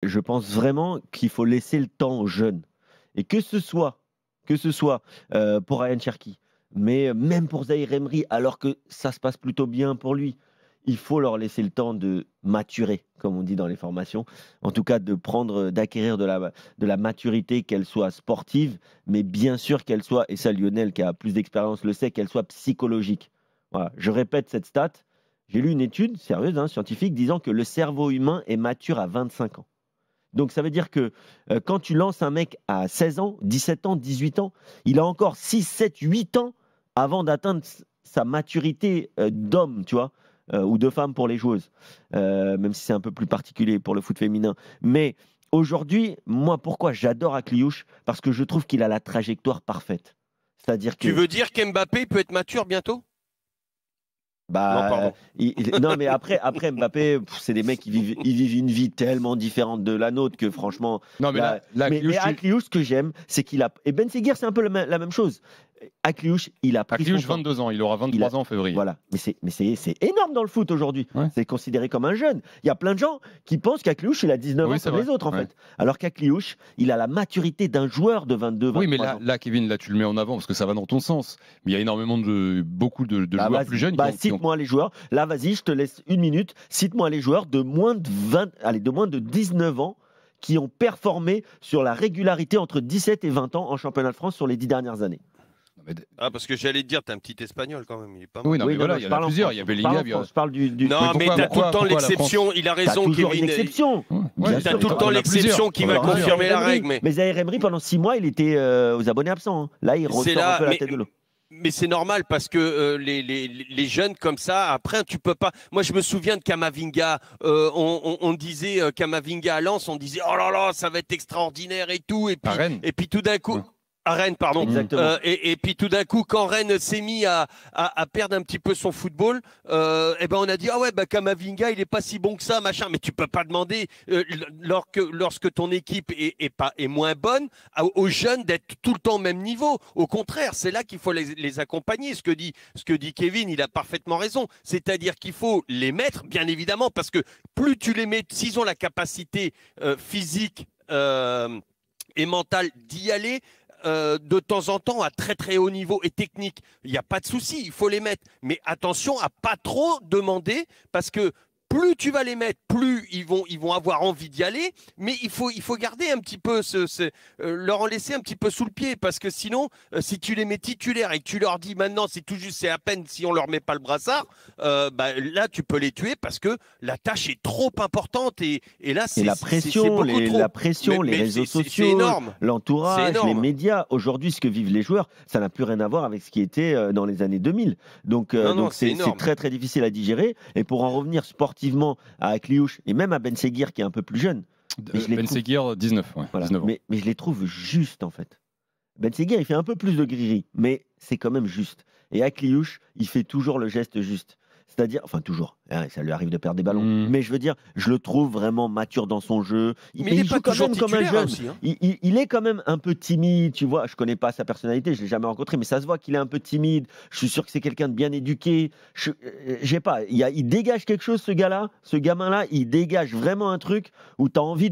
je pense vraiment qu'il faut laisser le temps aux jeunes. Et que ce soit pour Ryan Cherki, mais même pour Zaïre Emery, alors que ça se passe plutôt bien pour lui, il faut leur laisser le temps de maturer, comme on dit dans les formations. En tout cas, d'acquérir de la maturité, qu'elle soit sportive, mais bien sûr qu'elle soit, et ça Lionel qui a plus d'expérience le sait, qu'elle soit psychologique. Voilà. Je répète cette stat. J'ai lu une étude sérieuse, hein, scientifique, disant que le cerveau humain est mature à 25 ans. Donc ça veut dire que quand tu lances un mec à 16 ans, 17 ans, 18 ans, il a encore 6, 7, 8 ans avant d'atteindre sa maturité d'homme, tu vois, ou de femme pour les joueuses, même si c'est un peu plus particulier pour le foot féminin. Mais aujourd'hui, moi, pourquoi j'adore Akliouche? Parce que je trouve qu'il a la trajectoire parfaite. C'est-à-dire Tu que veux dire qu'Mbappé peut être mature bientôt? Non, pardon. Non, mais après Mbappé, c'est des mecs qui vivent une vie tellement différente de la nôtre que franchement. Non, mais là, Mais Akliouche, ce que j'aime, c'est qu'il a. Et Ben Seguir, c'est un peu la même chose. Akliouche, il a pris Akliouche, son temps. 22 ans, il aura 23 ans en février. Voilà, mais c'est énorme dans le foot aujourd'hui. Ouais. C'est considéré comme un jeune. Il y a plein de gens qui pensent qu'Akliouche, il a 19 ans comme les autres, en fait. Alors qu'Akliouche, il a la maturité d'un joueur de 22, 23 ans. Oui, mais là, Kevin, là, tu le mets en avant parce que ça va dans ton sens. Mais il y a énormément beaucoup de joueurs plus jeunes. Cite-moi les joueurs. Là, vas-y, je te laisse une minute. Cite-moi les joueurs de moins de 19 ans qui ont performé sur la régularité entre 17 et 20 ans en championnat de France sur les 10 dernières années. Ah, parce que j'allais te dire, t'es un petit espagnol quand même. Il est pas mal. Oui, non, mais voilà, il y en a plusieurs. Il y a Bellingham. Je parle du. Non, mais t'as tout le temps l'exception. Il a raison, Kevin. Toujours une exception. T'as tout le temps l'exception qui va confirmer la règle. Mais Zaïre Emery, pendant 6 mois, il était aux abonnés absents. Hein. Là, il ressort un peu la tête de l'eau. Mais c'est normal parce que les jeunes comme ça, après, tu peux pas. Moi, je me souviens de Kamavinga. On disait Kamavinga à Lens, on disait oh là là, ça va être extraordinaire et tout. Et puis tout d'un coup. À Rennes, pardon. Et puis tout d'un coup, quand Rennes s'est mis à perdre un petit peu son football, et ben on a dit ah ouais, bah Kamavinga il est pas si bon que ça, machin. Mais tu peux pas demander lorsque ton équipe est moins bonne aux jeunes d'être tout le temps au même niveau. Au contraire, c'est là qu'il faut les accompagner. Ce que dit Kevin, il a parfaitement raison. C'est-à-dire qu'il faut les mettre, bien évidemment, parce que plus tu les mets, s'ils ont la capacité physique et mentale d'y aller. De temps en temps à très très haut niveau et technique, il n'y a pas de souci, il faut les mettre. Mais attention à pas trop demander parce que plus tu vas les mettre, plus ils vont avoir envie d'y aller. Mais il faut garder un petit peu, leur en laisser un petit peu sous le pied parce que sinon, si tu les mets titulaires et que tu leur dis maintenant c'est tout juste, c'est à peine si on leur met pas le brassard, là tu peux les tuer parce que la tâche est trop importante et là c'est la pression, les réseaux sociaux, l'entourage, les médias. Aujourd'hui, ce que vivent les joueurs, ça n'a plus rien à voir avec ce qui était dans les années 2000. Donc c'est très très difficile à digérer. Et pour en revenir sportivement à Akliouche et même à Ben Seguir qui est un peu plus jeune. Seguir, 19. Ouais, voilà. 19 ans. Mais je les trouve justes en fait. Ben Seguir, il fait un peu plus de grillerie, mais c'est quand même juste. Et Akliouche, il fait toujours le geste juste. C'est-à-dire, enfin toujours, ça lui arrive de perdre des ballons. Mais je veux dire, je le trouve vraiment mature dans son jeu. Mais il joue quand même comme un jeune. Aussi, hein. Il est quand même un peu timide, tu vois. Je connais pas sa personnalité, je l'ai jamais rencontré, mais ça se voit qu'il est un peu timide. Je suis sûr que c'est quelqu'un de bien éduqué. Je sais pas, il dégage quelque chose, ce gars-là, ce gamin-là, il dégage vraiment un truc où tu as envie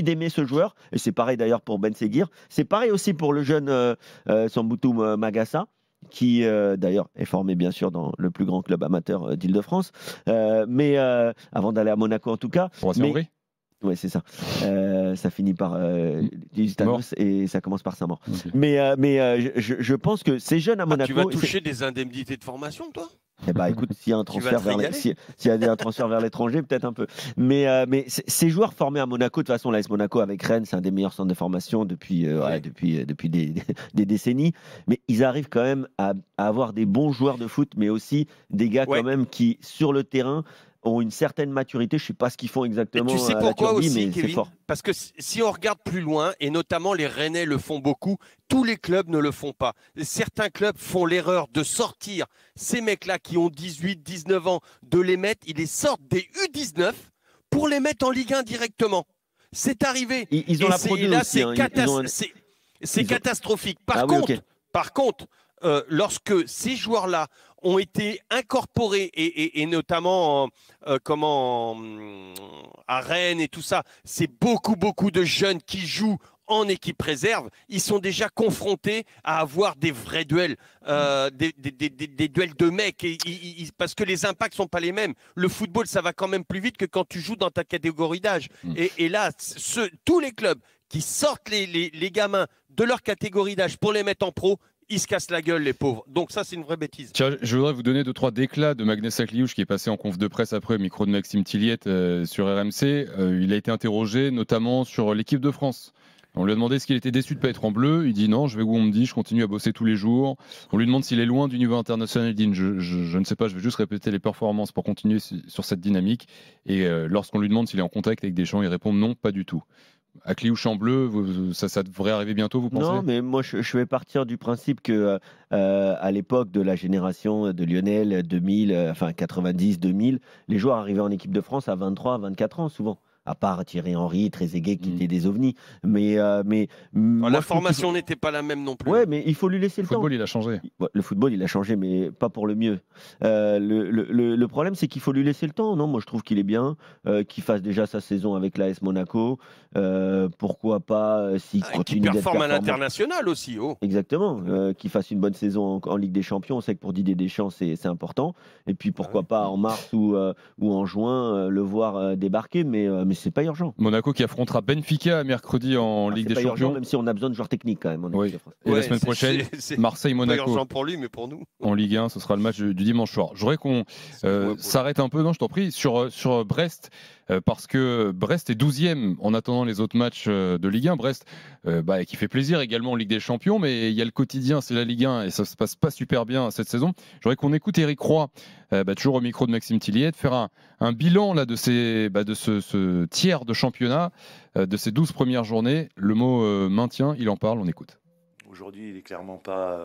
d'aimer ce joueur. Et c'est pareil d'ailleurs pour Ben Seguir. C'est pareil aussi pour le jeune Samboutou Magassa, qui d'ailleurs est formé bien sûr dans le plus grand club amateur d'Île-de-France, mais avant d'aller à Monaco en tout cas. Oui, c'est ça. Ça finit par Stanos et ça commence par Saint-Maur. Okay. Mais je pense que ces jeunes à Monaco. Tu vas toucher des indemnités de formation, toi? Eh ben, écoute, s'il y a un transfert un transfert vers l'étranger, peut-être un peu. Mais ces joueurs formés à Monaco, de toute façon, l'AS Monaco avec Rennes, c'est un des meilleurs centres de formation depuis des décennies. Mais ils arrivent quand même à avoir des bons joueurs de foot, mais aussi des gars quand même qui, sur le terrain, ont une certaine maturité. Je ne sais pas ce qu'ils font exactement. Et tu sais pourquoi Turbie, aussi, mais Kevin? c'est fort. Parce que si on regarde plus loin, et notamment les Rennais le font beaucoup, tous les clubs ne le font pas. Certains clubs font l'erreur de sortir ces mecs-là qui ont 18, 19 ans, de les mettre, ils les sortent des U19 pour les mettre en Ligue 1 directement. C'est arrivé. Ils ont la Pro 2 aussi. C'est catastrophique. Par contre, lorsque ces joueurs-là ont été incorporés, et notamment à Rennes et tout ça. C'est beaucoup de jeunes qui jouent en équipe réserve. Ils sont déjà confrontés à avoir des vrais duels, des duels de mecs, parce que les impacts sont pas les mêmes. Le football, ça va quand même plus vite que quand tu joues dans ta catégorie d'âge. Et là, tous les clubs qui sortent les gamins de leur catégorie d'âge pour les mettre en pro, ils se cassent la gueule, les pauvres. Donc ça, c'est une vraie bêtise. Tiens, je voudrais vous donner 2-3 déclats de Magnus Akliouche qui est passé en conf de presse après au micro de Maxime Tilliette sur RMC. Il a été interrogé notamment sur l'équipe de France. On lui a demandé s'il était déçu de ne pas être en bleu. Il dit non, je vais où on me dit, je continue à bosser tous les jours. On lui demande s'il est loin du niveau international. Il dit je ne sais pas, je vais juste répéter les performances pour continuer sur cette dynamique. Et lorsqu'on lui demande s'il est en contact avec Deschamps, il répond non, pas du tout. Akliouche en bleu, ça devrait arriver bientôt, vous pensez? Non, mais moi je vais partir du principe que à l'époque de la génération de Lionel 2000, enfin 90-2000, les joueurs arrivaient en équipe de France à 23, 24 ans souvent. À part Thierry Henry, Trezeguet qui étaient des ovnis. Mais la formation n'était pas la même non plus. Ouais, mais il faut lui laisser le temps. Le football, il a changé. Le football, il a changé, mais pas pour le mieux. Le problème, c'est qu'il faut lui laisser le temps. Non, moi, je trouve qu'il est bien, qu'il fasse déjà sa saison avec l'AS Monaco. Pourquoi pas s'il continue d'être performe performant à l'international aussi. Exactement. Qu'il fasse une bonne saison en Ligue des Champions. On sait que pour Didier Deschamps, c'est important. Et puis, pourquoi pas en mars ou en juin, le voir débarquer. Mais c'est pas urgent. Monaco qui affrontera Benfica mercredi en Ligue des Champions. Urgent, même si on a besoin de joueurs techniques quand même. Oui. Et la semaine prochaine, Marseille-Monaco. Pas urgent pour lui, mais pour nous. En Ligue 1, ce sera le match du dimanche soir. Je voudrais qu'on s'arrête un peu, non, je t'en prie, sur Brest. Parce que Brest est 12e en attendant les autres matchs de Ligue 1. Brest qui fait plaisir également en Ligue des Champions, mais il y a le quotidien, c'est la Ligue 1 et ça se passe pas super bien cette saison. Je voudrais qu'on écoute Éric Roy, toujours au micro de Maxime Tilliette, faire un bilan là, de ce tiers de championnat, de ces 12 premières journées. Le mot maintien, il en parle, on écoute. Aujourd'hui, il n'est clairement pas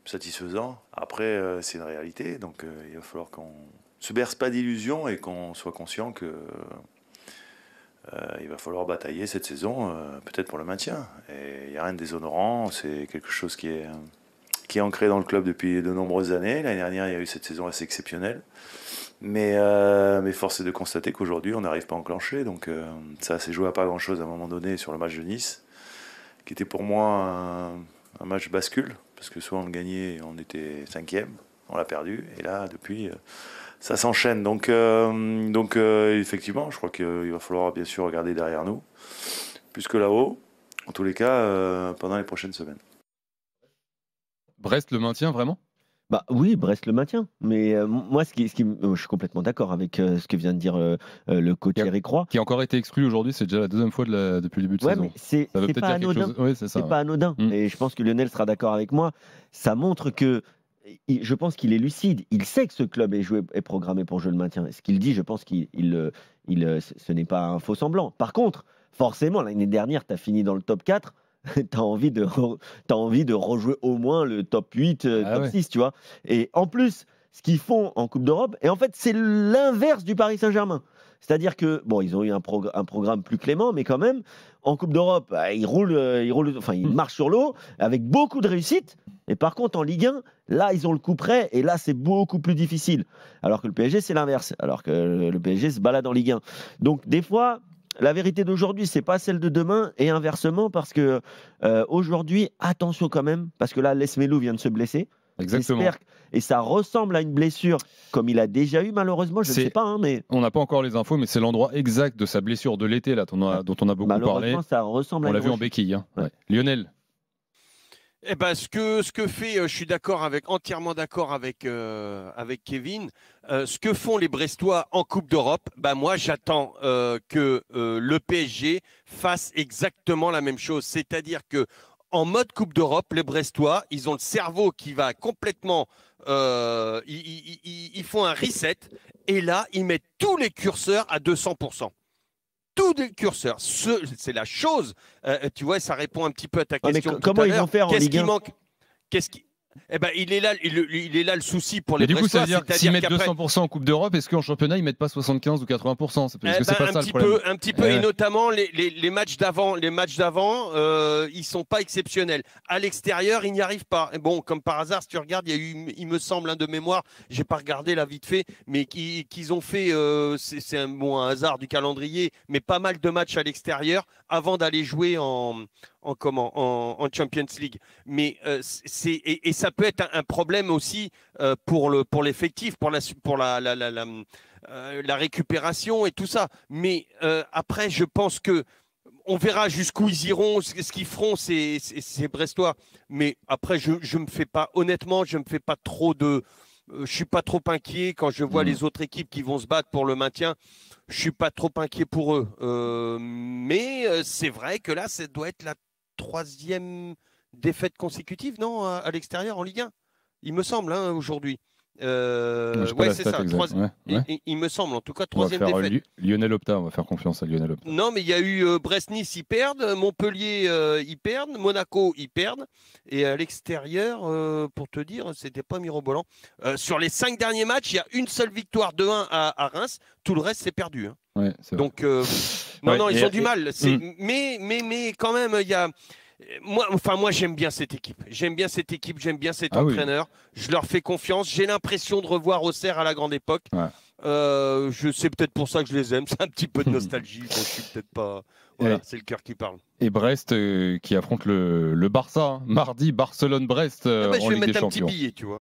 satisfaisant. Après, c'est une réalité, donc il va falloir qu'on se berce pas d'illusions et qu'on soit conscient que il va falloir batailler cette saison, peut-être pour le maintien. Et il n'y a rien de déshonorant, c'est quelque chose qui est ancré dans le club depuis de nombreuses années. L'année dernière, il y a eu cette saison assez exceptionnelle. Mais force est de constater qu'aujourd'hui, on n'arrive pas à enclencher. Donc ça s'est joué à pas grand-chose à un moment donné sur le match de Nice, qui était pour moi un match bascule, parce que soit on le gagnait et on était 5e, on l'a perdu, et là, depuis... ça s'enchaîne, donc effectivement, je crois qu'il va falloir bien sûr regarder derrière nous, plus que là-haut, en tous les cas, pendant les prochaines semaines. Brest le maintient vraiment ? Bah oui, Brest le maintient. Mais moi, je suis complètement d'accord avec ce que vient de dire le coach Éric Roy. Qui a encore été exclu aujourd'hui, c'est déjà la deuxième fois depuis le début de saison. Mais c'est pas anodin. C'est pas anodin. Et je pense que Lionel sera d'accord avec moi. Ça montre que je pense qu'il est lucide. Il sait que ce club est programmé pour jouer le maintien. Ce qu'il dit, je pense ce n'est pas un faux semblant. Par contre, forcément, l'année dernière, tu as fini dans le top 4. Tu as envie de rejouer au moins le top 8, top 6, tu vois. Et en plus, ce qu'ils font en Coupe d'Europe, et en fait, c'est l'inverse du Paris Saint-Germain. C'est-à-dire que, bon, ils ont eu un programme plus clément, mais quand même, en Coupe d'Europe, ils marchent sur l'eau avec beaucoup de réussite. Et par contre, en Ligue 1, là, ils ont le coup près, et là, c'est beaucoup plus difficile. Alors que le PSG, c'est l'inverse. Alors que le PSG se balade en Ligue 1. Donc, des fois... La vérité d'aujourd'hui, c'est pas celle de demain et inversement parce que aujourd'hui, attention quand même, parce que là, Lesmelou vient de se blesser. Exactement. Et ça ressemble à une blessure comme il a déjà eu malheureusement, je ne sais pas. Mais... On n'a pas encore les infos, mais c'est l'endroit exact de sa blessure de l'été là, dont on a beaucoup parlé. Ça ressemble on l'a vu en béquille. Hein. Ouais. Lionel. Eh ben, ce que fait, je suis entièrement d'accord avec Kevin. Ce que font les Brestois en Coupe d'Europe, moi j'attends que le PSG fasse exactement la même chose. C'est-à-dire que en mode Coupe d'Europe, les Brestois, ils ont le cerveau qui va complètement, ils font un reset et là ils mettent tous les curseurs à 200%. Tous les curseurs, c'est la chose. Tu vois, ça répond un petit peu à ta question. Comment ils vont faire en Ligue 1 ? Eh ben, il est là le souci pour les Mais du coup, ça Brestois. veut dire s'ils mettent 200% en Coupe d'Europe, est-ce qu'en championnat, ils mettent pas 75 ou 80%? Est-ce que c'est pas ça le problème? Un petit peu, et notamment les matchs d'avant, ils sont pas exceptionnels. À l'extérieur, ils n'y arrivent pas. Et bon, comme par hasard, si tu regardes, il y a eu, il me semble, de mémoire, j'ai pas regardé là vite fait, mais qu'ils ont fait, c'est un hasard du calendrier, mais pas mal de matchs à l'extérieur avant d'aller jouer en Champions League. Mais et ça peut être un problème aussi pour l'effectif, pour la récupération et tout ça. Mais après, je pense que on verra jusqu'où ils iront, ce qu'ils feront, ces Brestois. Mais après, je me fais pas, honnêtement, je me fais pas trop de. Je suis pas trop inquiet quand je vois les autres équipes qui vont se battre pour le maintien. Je suis pas trop inquiet pour eux. Mais c'est vrai que là, ça doit être la 3e défaite consécutive, non, à l'extérieur en Ligue 1, il me semble, aujourd'hui. Ouais, c'est ça. Il me semble, en tout cas, 3e défaite. Lionel Opta, on va faire confiance à Lionel Opta. Non, mais il y a eu Brest-Nice, ils perdent, Montpellier, ils perdent, Monaco, ils perdent. Et à l'extérieur, pour te dire, c'était pas mirobolant. Sur les 5 derniers matchs, il y a une seule victoire de 1 à Reims. Tout le reste, c'est perdu. Hein. Ouais, donc, non, ils ont du mal. Mais quand même, il y a. Moi, j'aime bien cette équipe. J'aime bien cet entraîneur. Oui. Je leur fais confiance. J'ai l'impression de revoir Auxerre à la grande époque. Ouais. C'est peut-être pour ça que je les aime. C'est un petit peu de nostalgie. Bon, je suis peut-être pas. Voilà, c'est le cœur qui parle. Et Brest qui affronte le Barça. Mardi, Barcelone-Brest je en vais Ligue des mettre un Champions. petit billet, tu vois.